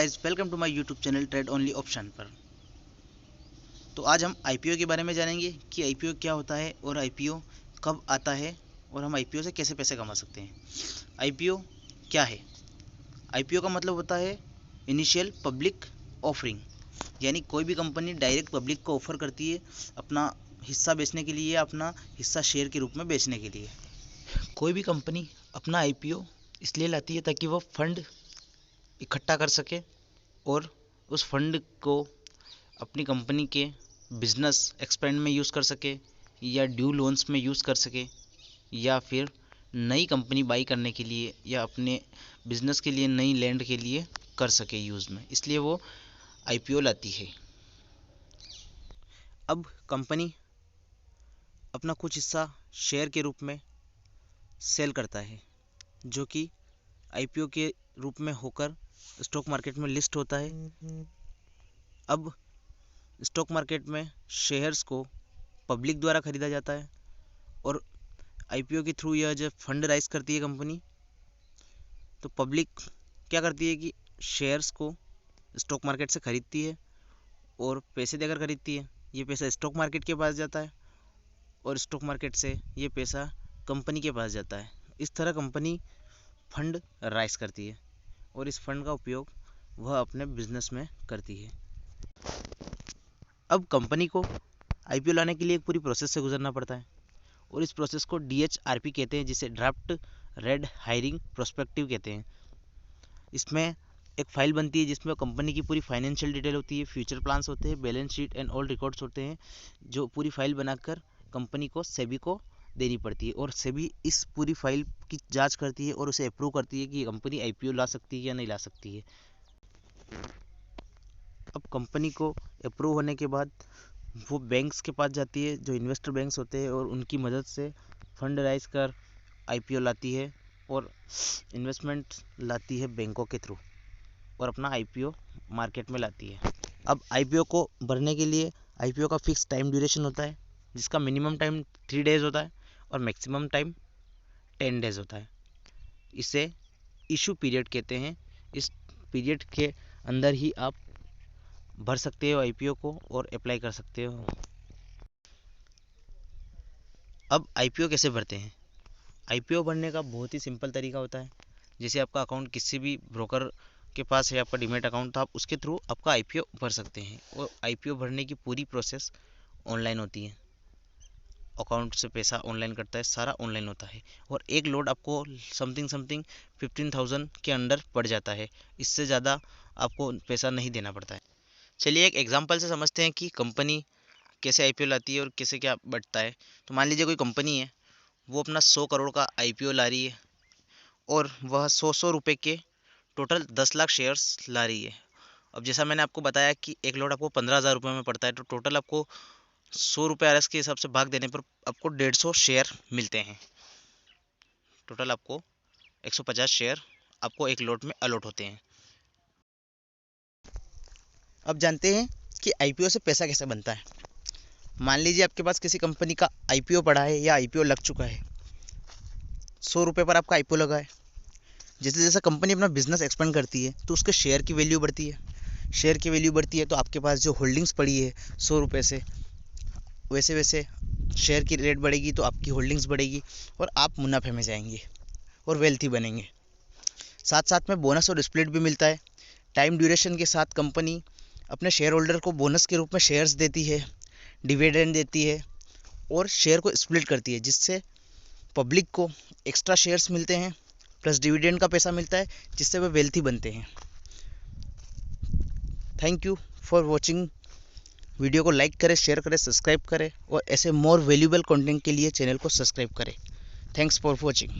Guys, welcome to my YouTube channel trade only option पर। तो आज हम आईपीओ के बारे में जानेंगे कि आईपीओ क्या होता है और आईपीओ कब आता है और हम आईपीओ से कैसे पैसे कमा सकते हैं। आईपीओ क्या है? आईपीओ का मतलब होता है इनिशियल पब्लिक ऑफरिंग, यानी कोई भी कंपनी डायरेक्ट पब्लिक को ऑफर करती है अपना हिस्सा बेचने के लिए या अपना हिस्सा शेयर के रूप में बेचने के लिए। कोई भी कंपनी अपना आईपीओ इसलिए लाती है ताकि वो फंड इकट्ठा कर सके और उस फंड को अपनी कंपनी के बिजनेस एक्सपेंड में यूज़ कर सके या ड्यू लोन्स में यूज़ कर सके या फिर नई कंपनी बाई करने के लिए या अपने बिजनेस के लिए नई लैंड के लिए कर सके यूज़ में, इसलिए वो आईपीओ लाती है। अब कंपनी अपना कुछ हिस्सा शेयर के रूप में सेल करता है, जो कि आईपीओ के रूप में होकर स्टॉक मार्केट में लिस्ट होता है। अब स्टॉक मार्केट में शेयर्स को पब्लिक द्वारा खरीदा जाता है और आईपीओ के थ्रू यह जब फंड राइज करती है कंपनी, तो पब्लिक क्या करती है कि शेयर्स को स्टॉक मार्केट से खरीदती है और पैसे देकर खरीदती है। ये पैसा स्टॉक मार्केट के पास जाता है और स्टॉक मार्केट से ये पैसा कंपनी के पास जाता है। इस तरह कंपनी फंड राइज करती है और इस फंड का उपयोग वह अपने बिजनेस में करती है। अब कंपनी को आईपीओ लाने के लिए एक पूरी प्रोसेस से गुजरना पड़ता है और इस प्रोसेस को डीएचआरपी कहते हैं, जिसे ड्राफ्ट रेड हायरिंग प्रोस्पेक्टिव कहते हैं। इसमें एक फाइल बनती है जिसमें कंपनी की पूरी फाइनेंशियल डिटेल होती है, फ्यूचर प्लान्स होते हैं, balance sheet and all records होते हैं, जो पूरी फाइल बनाकर कंपनी को सेबी को देनी पड़ती है और सेबी इस पूरी फाइल की जांच करती है और उसे अप्रूव करती है कि ये कंपनी आईपीओ ला सकती है या नहीं ला सकती है। अब कंपनी को अप्रूव होने के बाद वो बैंक्स के पास जाती है, जो इन्वेस्टर बैंक्स होते हैं, और उनकी मदद से फंड राइज कर आईपीओ लाती है और इन्वेस्टमेंट लाती है बैंकों के थ्रू और अपना आईपीओ मार्केट में लाती है। अब आईपीओ को भरने के लिए आईपीओ का फिक्स टाइम ड्यूरेशन होता है, जिसका मिनिमम टाइम 3 डेज होता है और मैक्सिमम टाइम 10 डेज होता है। इसे इशू पीरियड कहते हैं। इस पीरियड के अंदर ही आप भर सकते हो आईपीओ को और अप्लाई कर सकते हो। अब आईपीओ कैसे भरते हैं? आईपीओ भरने का बहुत ही सिंपल तरीका होता है। जैसे आपका अकाउंट किसी भी ब्रोकर के पास है, आपका डीमैट अकाउंट, तो आप उसके थ्रू आपका आईपीओ भर सकते हैं और आईपीओ भरने की पूरी प्रोसेस ऑनलाइन होती है। अकाउंट से पैसा ऑनलाइन कटता है, सारा ऑनलाइन होता है और एक लोड आपको समथिंग 15,000 के अंडर पड़ जाता है। इससे ज़्यादा आपको पैसा नहीं देना पड़ता है। चलिए एक एग्जांपल से समझते हैं कि कंपनी कैसे आईपीओ लाती है और कैसे क्या बढ़ता है। तो मान लीजिए कोई कंपनी है, वो अपना 100 करोड़ का आईपीओ ला रही है और वह 100 रुपये के टोटल 10 लाख शेयर्स ला रही है। अब जैसा मैंने आपको बताया कि एक लोड आपको 15,000 रुपये में पड़ता है, तो टोटल आपको 100 रुपये आरएस के हिसाब से भाग देने पर आपको 150 शेयर मिलते हैं। टोटल आपको 150 शेयर आपको एक लोड में अलॉट होते हैं। अब जानते हैं कि आईपीओ से पैसा कैसे बनता है। मान लीजिए आपके पास किसी कंपनी का आईपीओ पड़ा है या आईपीओ लग चुका है। 100 रुपये पर आपका आईपीओ लगा है। जैसे जैसे कंपनी अपना बिजनेस एक्सपेंड करती है तो उसके शेयर की वैल्यू बढ़ती है। शेयर की वैल्यू बढ़ती है तो आपके पास जो होल्डिंग्स पड़ी है 100 रुपये से, वैसे वैसे शेयर की रेट बढ़ेगी तो आपकी होल्डिंग्स बढ़ेगी और आप मुनाफे में जाएंगे और वेल्थी बनेंगे। साथ साथ में बोनस और स्प्लिट भी मिलता है। टाइम ड्यूरेशन के साथ कंपनी अपने शेयर होल्डर को बोनस के रूप में शेयर्स देती है, डिविडेंड देती है और शेयर को स्प्लिट करती है, जिससे पब्लिक को एक्स्ट्रा शेयर्स मिलते हैं प्लस डिविडेंड का पैसा मिलता है, जिससे वे वेल्थी बनते हैं। Thank you for watching. Video को लाइक करें, शेयर करें, सब्सक्राइब करें और ऐसे मोर वैल्यूएबल कंटेंट के लिए चैनल को सब्सक्राइब करें। Thanks for watching.